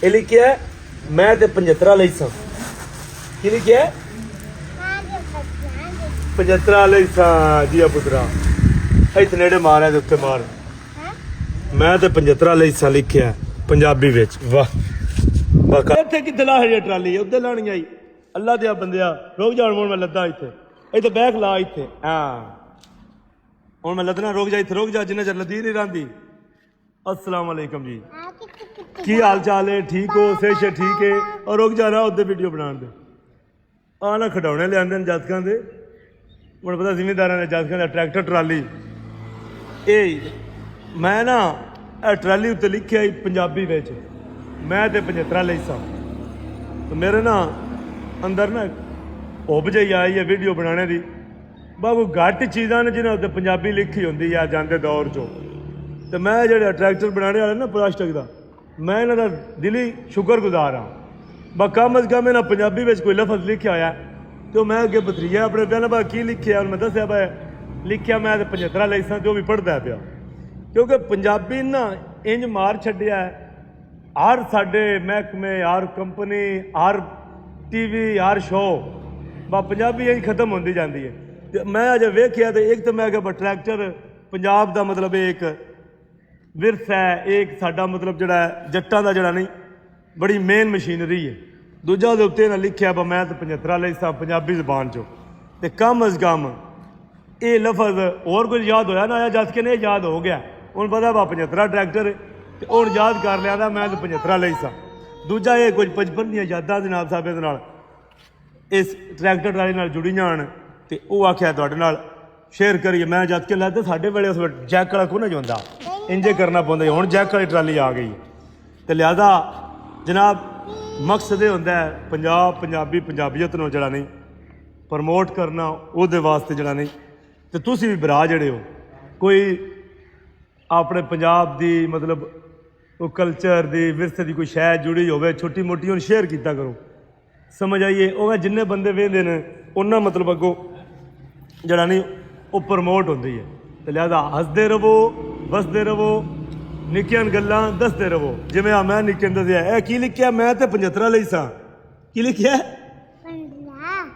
ਇਹ ਲਿਖਿਆ ਮੈਂ ਤੇ 75 ਲਈ ਸਾਂ। ਕੀ ਲਿਖਿਆ? 75 ਲਈ ਸਾਂ ਜੀ ਆ ਪੁੱਤਰਾ। ਇੱਥੇ ਨੇੜੇ ਮਾਰਿਆ ਤੇ ਉੱਤੇ ਮਾਰ। ਮੈਂ ਤੇ 75 ਲਈ ਸਾਂ ਲਿਖਿਆ ਪੰਜਾਬੀ ਵਿੱਚ। ਵਾਹ ਵਾਹ। ਇੱਥੇ ਕਿੱਥੇ ਲਾ ਹੈ ਟਰਾਲੀ? ਉੱਤੇ ਲਾਣੀ ਆਈ। ਅੱਲਾ ਦਿਆ ਬੰਦਿਆ ਰੁਕ ਜਾ ਹੁਣ ਮੈਂ ਲੱਦਾਂ ਇੱਥੇ। ਇੱਥੇ ਬੈਗ ਲਾ ਇੱਥੇ। ਹਾਂ ਹੁਣ ਮੈਂ ਲੱਦਣਾ। ਰੁਕ ਜਾ ਇੱਥੇ ਰੁਕ ਜਾ ਜਿੰਨਾ ਚਿਰ ਲੱਦੀ ਨਹੀਂ ਰਹਿੰਦੀ। अस्सलाम वालेकुम जी, की हाल चाल है? ठीक हो? सेश है? ठीक है। और रुक जा रहा उधर वीडियो बना दे। आ ना खिडौने लिया जातकों के। मुझे पता जिमीदार ने जातकों का ट्रैक्टर ट्राली। ये मैं ना ट्राली उत्ते लिखिया पंजाबी विच मैं तो 75 ਲਈ सां। तो मेरे ना अंदर ना उब जी आई है वीडियो बनाने की। बस कोई घट चीज़ां ने जिन्हें उत्ते पंजाबी लिखी होंगी या जाते दौर चो। तो मैं जो ट्रैक्टर बनाने वाले ना प्लास्टिक का, मैं इन्हों दिली शुक्रगुजार हाँ। बस कम अज कम इन्हें पंजाबी में कोई लफज लिखा होया तो मैं अगे बतरीया अपने प्या ने की लिखे मैं दसिया भाई लिखिया मैं तो 75 ਲਈ सां जो भी पढ़ता पिया। क्योंकि पंजाबी ना इंज मार छड्डिया है। हर साडे महकमे, हर कंपनी, हर TV, हर शो बस पंजाबी इंज खत्म होती जाती है। तो मैं अजे वेखिया तो एक तो मैं क्या ट्रैक्टर पंजाब का मतलब एक विरसा है, एक साडा मतलब जड़ा जट्टां दा जड़ा नहीं बड़ी मेन मशीनरी है। दूजा दे उत्ते लिखिया मैं तो 75 ਲਈ सां पंजाबी जबान चो। तो कम अज कम ये लफज होर कुछ याद होया ना या जस के नहीं याद हो गया हूँ पता बा 75 ट्रैक्टर तो हूँ याद कर लिया था मैं तो 75 ਲਈ सां। दूजा ये कुछ बचपन दी यादां जनाब साहब दे नाल इस ट्रैक्टर ट्राली नाल जुड़ी जान तो वह आख्या तुहाडे नाल शेयर करिए। मैं जद के लैते साडे वेले उस जैक वाला को नहीं जांदा इंजे करना पौंदा। हुण जैक वाली ट्राली आ गई तो लिहाजा जनाब मकसद ये होंदा है पंजाब पंजाबी पंजाबीयत नूं जड़ा नहीं प्रमोट करना उहदे वास्ते जड़ा नहीं। तो तुसीं भी भरा जड़े हो कोई अपने पंजाब दी मतलब वो कल्चर दी विरसे दी कोई शै जुड़ी होवे छोटी मोटी हुण शेयर कीता करो। समझ आइए वो जिन्ने बंदे वेंदे ने उन्ना मतलब अगों जड़ा नहीं वो प्रमोट होंदी है। तो लिहाजा हसदे रवो वसदे रवो निक्कियां गल्लां दसदे रवो। जिवें आ मैं निक्के दसिया ए की लिखिया मैं तो 75 ਲਈ सां। की लिखिया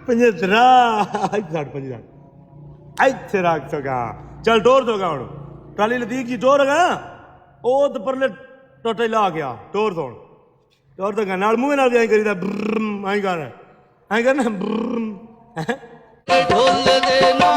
75 इत्थे रख सका। चल टोर दोगा हुण ट्राली लदीक जी टोर गा ओ तो परले टोटे ला गया टोर दौड़ टोर दोगा नाल मूँह नाल ऐ करीदा आई करना ढोल दे ना